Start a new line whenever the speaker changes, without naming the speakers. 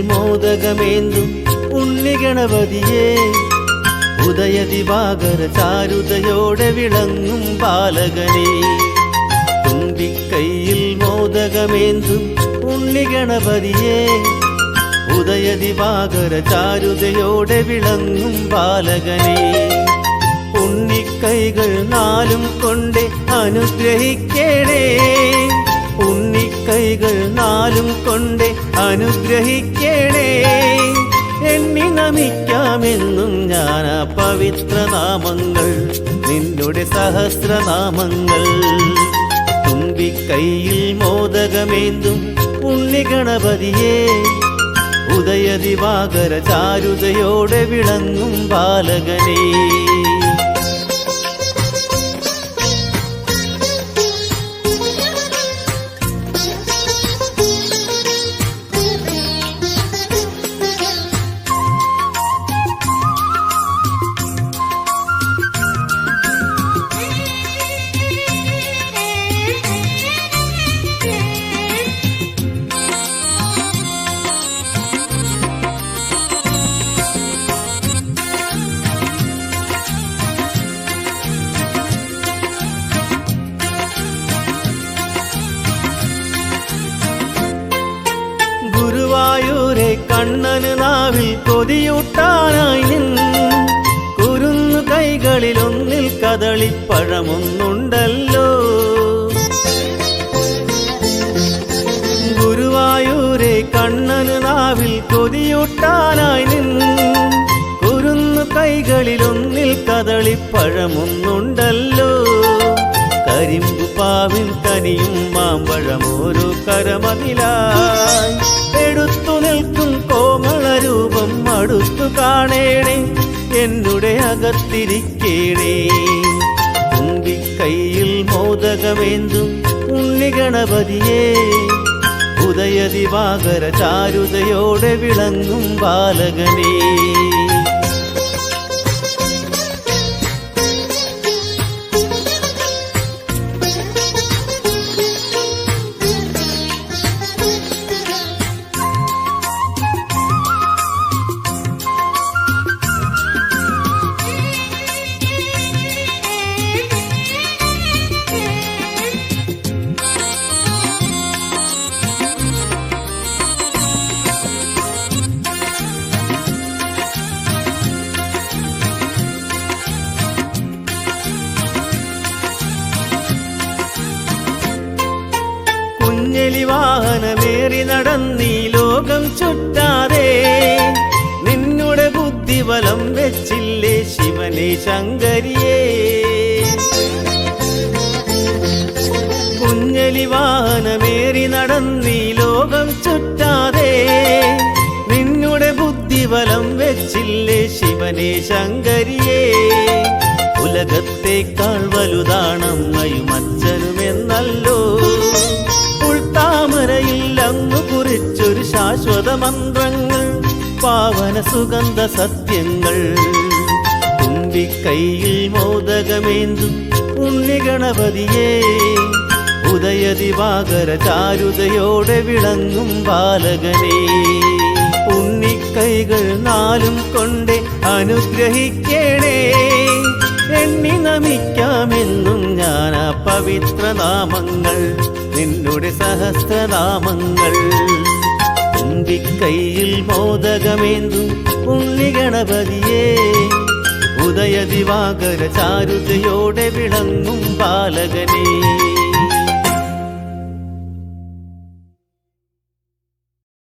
മോദകമേന്തും ഉണ്ണിഗണപതിയേ, ഉദയദിവാകര ചാരുതയോടെ വിളങ്ങും ബാലകനേ. തുമ്പിക്കൈയിൽ മോദകമേന്തും ഉണ്ണിഗണപതിയേ, ഉദയദിവാകര ചാരുതയോടെ വിളങ്ങും ബാലകനേ. ഉണ്ണിക്കൈകൾ നാലും കൊണ്ട് അനുഗ്രഹിക്കണേ, ഉണ്ണിക്കൈകൾ നാലും കൊണ്ട് അനുഗ്രഹിക്കണേ. എണ്ണി നമിക്കാമെന്നും ഞാൻ ആ പവിത്രനാമങ്ങൾ, നിന്നുടെ സഹസ്രനാമങ്ങൾ. തുമ്പിക്കൈയിൽ മോദകമേന്തും ഉണ്ണിഗണപതിയേ, ഉദയദിവാകര ചാരുതയോടെ വിളങ്ങും ബാലകനേ. ഗുരുവായൂരെ കണ്ണന് നാവിൽ കൊതിയൂട്ടാനായി നിന്നു, കുരുന്നു കൈകളിലൊന്നിൽ കദളിപ്പഴമൊന്നുണ്ടല്ലോ. ഗുരുവായൂരെ കണ്ണന് നാവിൽ കൊതിയൂട്ടാനായി നിന്നു, കുരുന്നു കൈകളിലൊന്നിൽ കദളിപ്പഴമൊന്നുണ്ടല്ലോ. കരിമ്പു പാവിൻ കനിയും മാമ്പഴമോരോ കരമതിലായി എടുത്തു നിൽക്കും കോമളരൂപം അടുത്തു കാണേണേ, എന്നുടെ അകത്തിരിക്കേണേ. തുമ്പിക്കൈയിൽ മോദകമേന്തും ഉണ്ണിഗണപതിയേ, ഉദയദിവാകര ചാരുതയോടെ വിളങ്ങും ബാലകനേ. കുഞ്ഞലി വാഹനമേറി നടന്നീ ലോകം ചുറ്റാതെ, നിന്നുടെ ബുദ്ധിബലം വെച്ചില്ലേ ശിവനെ ശങ്കരിയേ. കുഞ്ഞലി വാഹനമേറി നടന്നീ ലോകം ചുറ്റാതെ, നിന്നുടെ ബുദ്ധിബലം വെച്ചില്ലേ ശിവനെ ശങ്കരിയേ. ഉലകത്തേക്കാൾ വലുതാണമ്മയും അച്ഛനുമെന്നല്ലോ, താമരയിൽ അങ്ങു കുറിച്ചൊരു ശാശ്വത മന്ത്രങ്ങൾ, പാവന സുഗന്ധ സത്യങ്ങൾ. തുമ്പിക്കൈയിൽ മോദകമേന്തും ഉണ്ണിഗണപതിയേ, ഉദയദിവാകര ചാരുതയോടെ വിളങ്ങും ബാലകനേ. ഉണ്ണിക്കൈകൾ നാലും കൊണ്ട് അനുഗ്രഹിക്കണേ, എണ്ണി നമിക്കാമെന്നും ഞാൻ ആ പവിത്രനാമങ്ങൾ, നിന്നുടെ സഹസ്രനാമങ്ങൾ. തുമ്പിക്കൈയിൽ മോദകമേന്തും ഉണ്ണിഗണപതിയേ, ഉദയദിവാകര ചാരുതയോടെ വിളങ്ങും ബാലകനേ.